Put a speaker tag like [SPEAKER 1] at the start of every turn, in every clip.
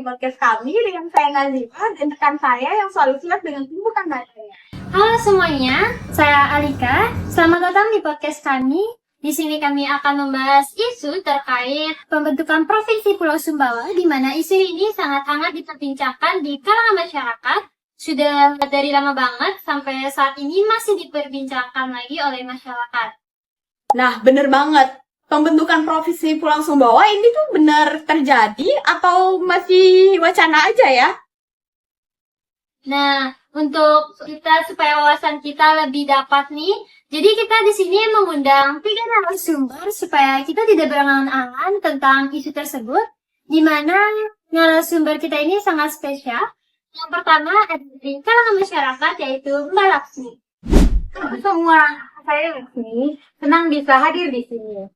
[SPEAKER 1] podcast kami dengan saya Nazifa dan rekan saya yang selalu siap dengan pembukaan materi.
[SPEAKER 2] Halo semuanya, saya Alika. Selamat datang di podcast kami. Di sini kami akan membahas isu terkait pembentukan Provinsi Pulau Sumbawa, di mana isu ini sangat hangat diperbincangkan di kalangan masyarakat. Sudah dari lama banget, sampai saat ini masih diperbincangkan lagi oleh masyarakat.
[SPEAKER 1] Nah, bener banget. Pembentukan Provinsi Pulau Sumbawa ini tuh benar terjadi atau masih wacana aja ya?
[SPEAKER 2] Nah, untuk kita supaya wawasan kita lebih dapat nih, jadi kita di sini mengundang 3 narasumber supaya kita tidak berangan-angan tentang isu tersebut, di mana narasumber kita ini sangat spesial. Yang pertama ada dari kalangan masyarakat, yaitu Mbak Laksmi.
[SPEAKER 1] Semua, saya Laksmi, senang bisa hadir di sini.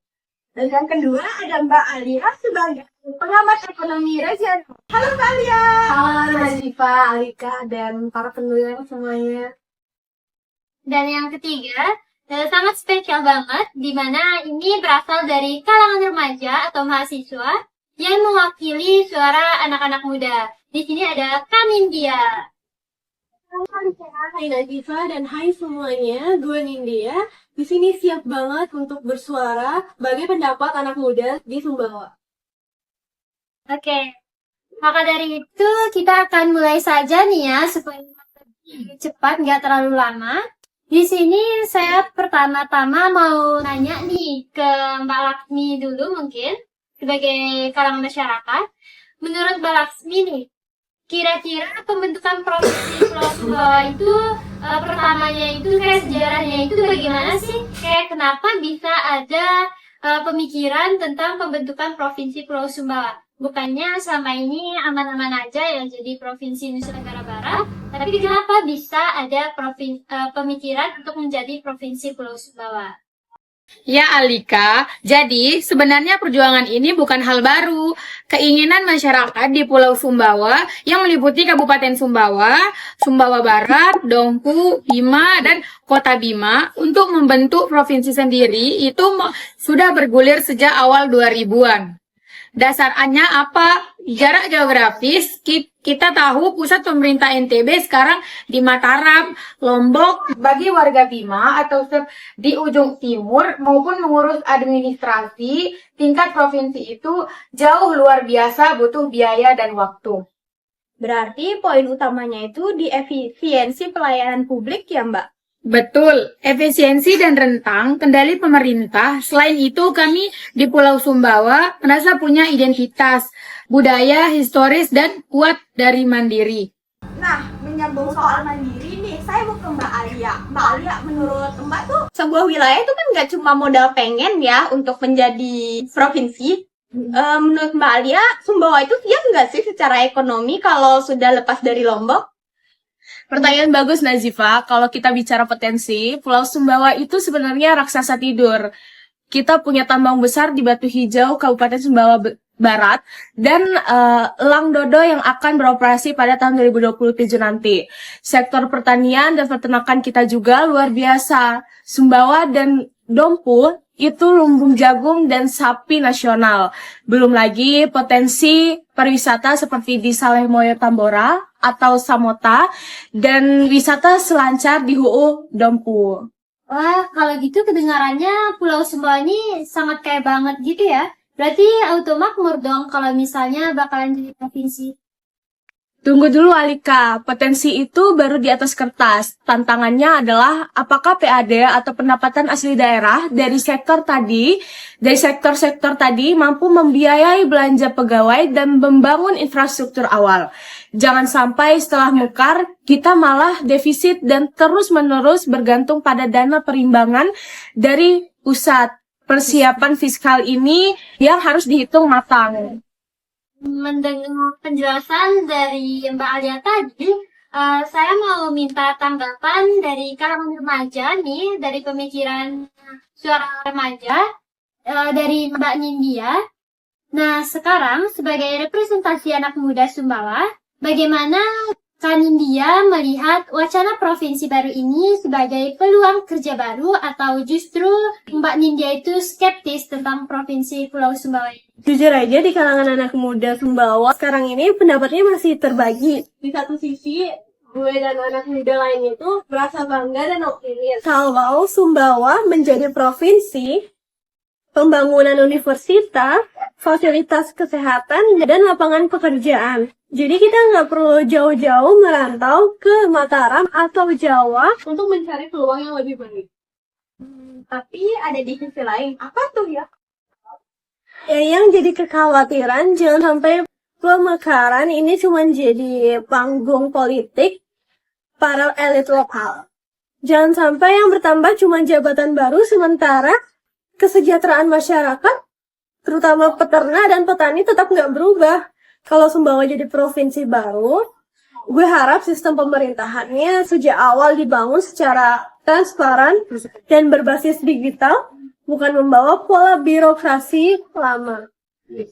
[SPEAKER 1] Dan yang kedua ada Mbak Alia sebagai pengamat ekonomi regional. Halo Mbak Alia.
[SPEAKER 3] Halo Nazifa, Alika, dan para pendengar semuanya.
[SPEAKER 2] Dan yang ketiga, sangat spesial banget, di mana ini berasal dari kalangan remaja atau mahasiswa yang mewakili suara anak-anak muda. Di sini ada Kanindya.
[SPEAKER 3] Hai Nazifa dan hai semuanya, gue Nindya. Di sini siap banget untuk bersuara bagi pendapat anak muda di Sumbawa.
[SPEAKER 2] Oke, maka dari itu kita akan mulai saja nih ya, supaya lebih cepat, nggak terlalu lama. Di sini saya pertama-tama mau nanya nih ke Mbak Laksmi dulu mungkin, sebagai kalangan masyarakat. Menurut Mbak Laksmi nih, kira-kira pembentukan Provinsi Pulau Sumbawa itu pertamanya itu kayak sejarahnya itu bagaimana sih? Kayak kenapa bisa ada pemikiran tentang pembentukan Provinsi Pulau Sumbawa? Bukannya selama ini aman-aman aja ya jadi Provinsi Nusa Tenggara Barat, tapi kenapa bisa ada pemikiran untuk menjadi Provinsi Pulau Sumbawa?
[SPEAKER 4] Ya Alika, jadi sebenarnya perjuangan ini bukan hal baru. Keinginan masyarakat di Pulau Sumbawa yang meliputi Kabupaten Sumbawa, Sumbawa Barat, Dongku, Bima, dan Kota Bima untuk membentuk provinsi sendiri itu sudah bergulir sejak awal 2000-an. Dasarnya apa? Jarak geografis, kita tahu pusat pemerintah NTB sekarang di Mataram, Lombok. Bagi warga Bima atau di ujung timur maupun mengurus administrasi tingkat provinsi itu jauh luar biasa butuh biaya dan waktu.
[SPEAKER 1] Berarti poin utamanya itu di efisiensi pelayanan publik ya Mbak?
[SPEAKER 4] Betul, efisiensi dan rentang kendali pemerintah. Selain itu, kami di Pulau Sumbawa merasa punya identitas, budaya, historis, dan kuat dari mandiri.
[SPEAKER 1] Nah, menyambung soal mandiri nih, saya mau ke Mbak Alia. Mbak Alia, menurut Mbak tuh sebuah wilayah itu kan nggak cuma modal pengen ya untuk menjadi provinsi. Menurut Mbak Alia, Sumbawa itu siap nggak sih secara ekonomi kalau sudah lepas dari Lombok?
[SPEAKER 3] Pertanyaan bagus Nazifa, kalau kita bicara potensi, Pulau Sumbawa itu sebenarnya raksasa tidur. Kita punya tambang besar di Batu Hijau, Kabupaten Sumbawa Barat, dan elang dodo yang akan beroperasi pada tahun 2027 nanti. Sektor pertanian dan peternakan kita juga luar biasa. Sumbawa dan Dompu itu lumbung jagung dan sapi nasional. Belum lagi potensi pariwisata seperti di Salehmoyo Tambora atau Samota dan wisata selancar di HUU Dompu.
[SPEAKER 2] Wah, kalau gitu kedengarannya Pulau Sumbawa ini sangat kaya banget gitu ya. Berarti makmur dong kalau misalnya bakalan jadi provinsi.
[SPEAKER 3] Tunggu dulu Alika, potensi itu baru di atas kertas. Tantangannya adalah apakah PAD atau pendapatan asli daerah dari sektor sektor-sektor tadi mampu membiayai belanja pegawai dan membangun infrastruktur awal. Jangan sampai setelah mekar, kita malah defisit dan terus-menerus bergantung pada dana perimbangan dari pusat. Persiapan fiskal ini yang harus dihitung matang.
[SPEAKER 2] Mendengar penjelasan dari Mbak Alia tadi, saya mau minta tanggapan dari kalangan remaja nih, dari pemikiran suara remaja, dari Mbak Nindya. Nah, sekarang sebagai representasi anak muda Sumbawa, bagaimana Kanindya melihat wacana provinsi baru ini sebagai peluang kerja baru atau justru Mbak Nindya itu skeptis tentang provinsi Pulau Sumbawa ini?
[SPEAKER 5] Jujur aja di kalangan anak muda Sumbawa sekarang ini pendapatnya masih terbagi. Di satu sisi, gue dan anak muda lain itu merasa bangga dan optimis kalau Sumbawa menjadi provinsi, pembangunan universitas, fasilitas kesehatan, dan lapangan pekerjaan. Jadi kita nggak perlu jauh-jauh merantau ke Mataram atau Jawa untuk mencari peluang yang lebih baik.
[SPEAKER 1] Tapi ada di sisi lain, apa tuh ya?
[SPEAKER 5] Yang jadi kekhawatiran jangan sampai pemekaran ini cuma jadi panggung politik para elit lokal. Jangan sampai yang bertambah cuma jabatan baru sementara kesejahteraan masyarakat, terutama peternak dan petani tetap nggak berubah. Kalau Sumbawa jadi provinsi baru, gue harap sistem pemerintahannya sejak awal dibangun secara transparan dan berbasis digital, bukan membawa pola birokrasi lama.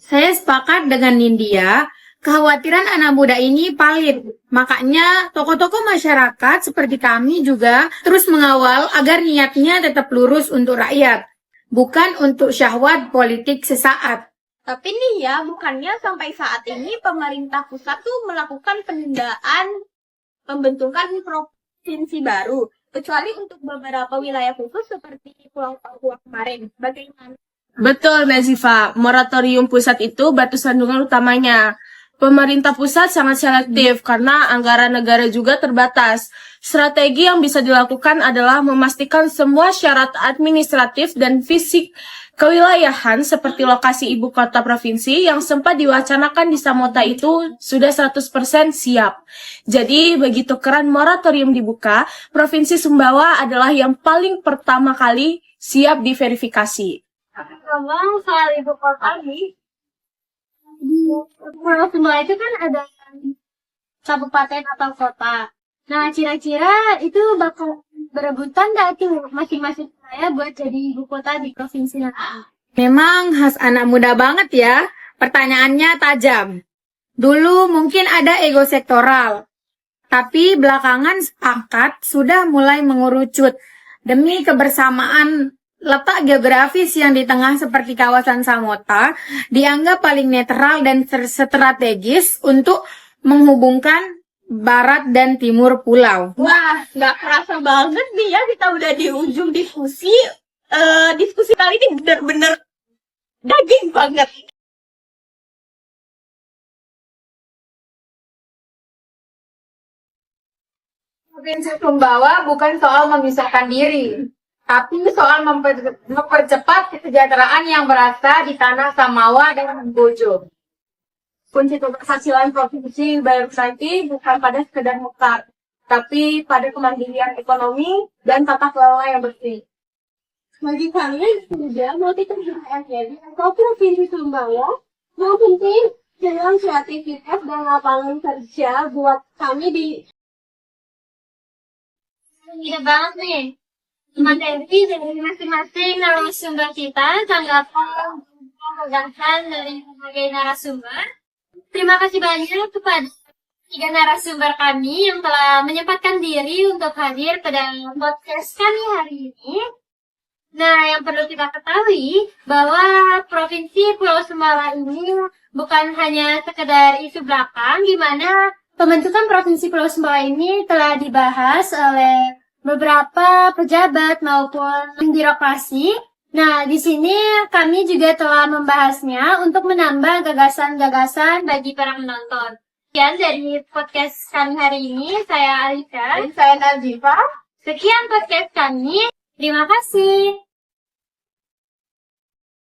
[SPEAKER 4] Saya sepakat dengan Nindya, kekhawatiran anak muda ini valid. Makanya tokoh-tokoh masyarakat seperti kami juga terus mengawal agar niatnya tetap lurus untuk rakyat, bukan untuk syahwat politik sesaat.
[SPEAKER 1] Tapi nih ya, bukannya sampai saat ini pemerintah pusat tuh melakukan penundaan pembentukan provinsi baru, kecuali untuk beberapa wilayah khusus seperti Pulau Papua kemarin. Bagaimana?
[SPEAKER 3] Betul, Nazifa. Moratorium pusat itu batu sandungan utamanya. Pemerintah pusat sangat selektif karena anggaran negara juga terbatas. Strategi yang bisa dilakukan adalah memastikan semua syarat administratif dan fisik kewilayahan seperti lokasi ibu kota provinsi yang sempat diwacanakan di Samota itu sudah 100% siap. Jadi begitu keran moratorium dibuka, Provinsi Sumbawa adalah yang paling pertama kali siap diverifikasi.
[SPEAKER 2] Ngomong soal ibu kota nih, di Pulau Sumbawa itu kan ada kabupaten atau kota. Nah, kira-kira itu bakal berebutan nggak tuh masing-masing saya buat jadi ibu kota di provinsi nanti?
[SPEAKER 4] Memang khas anak muda banget ya, pertanyaannya tajam. Dulu mungkin ada ego sektoral, tapi belakangan sepakat sudah mulai mengerucut demi kebersamaan. Letak geografis yang di tengah seperti kawasan Samota dianggap paling netral dan strategis untuk menghubungkan barat dan timur pulau.
[SPEAKER 1] Wah, nggak kerasa banget nih ya, kita udah di ujung diskusi. Diskusi kali ini bener-bener daging banget.
[SPEAKER 4] Provinsi Sumbawa bukan soal memisahkan diri, tapi soal mempercepat kesejahteraan yang berasa di tanah Samawa dan Bojo.
[SPEAKER 5] Kunci keberhasilan provinsi baru nanti bukan pada sekedar mekar, tapi pada kemandirian ekonomi dan tata kelola yang bersih. Bagi kalian sudah multi terjadi atau provinsi Sumbawa, yang penting dalam kreativitas dan lapangan kerja buat kami di.
[SPEAKER 2] Tidak banget nih. Materi dari masing-masing narasumber kita, tanggapan gagasan dari berbagai narasumber. Terima kasih banyak kepada 3 narasumber kami yang telah menyempatkan diri untuk hadir pada podcast kami hari ini. Nah, yang perlu kita ketahui bahwa Provinsi Pulau Sumbawa ini bukan hanya sekedar isu belakang, di mana pembentukan Provinsi Pulau Sumbawa ini telah dibahas oleh beberapa pejabat maupun birokrasi. Nah, di sini kami juga telah membahasnya untuk menambah gagasan-gagasan bagi para penonton. Sekian dari podcast kami hari ini, saya Alika.
[SPEAKER 1] Dan saya Nazifa.
[SPEAKER 2] Sekian podcast kami, terima kasih.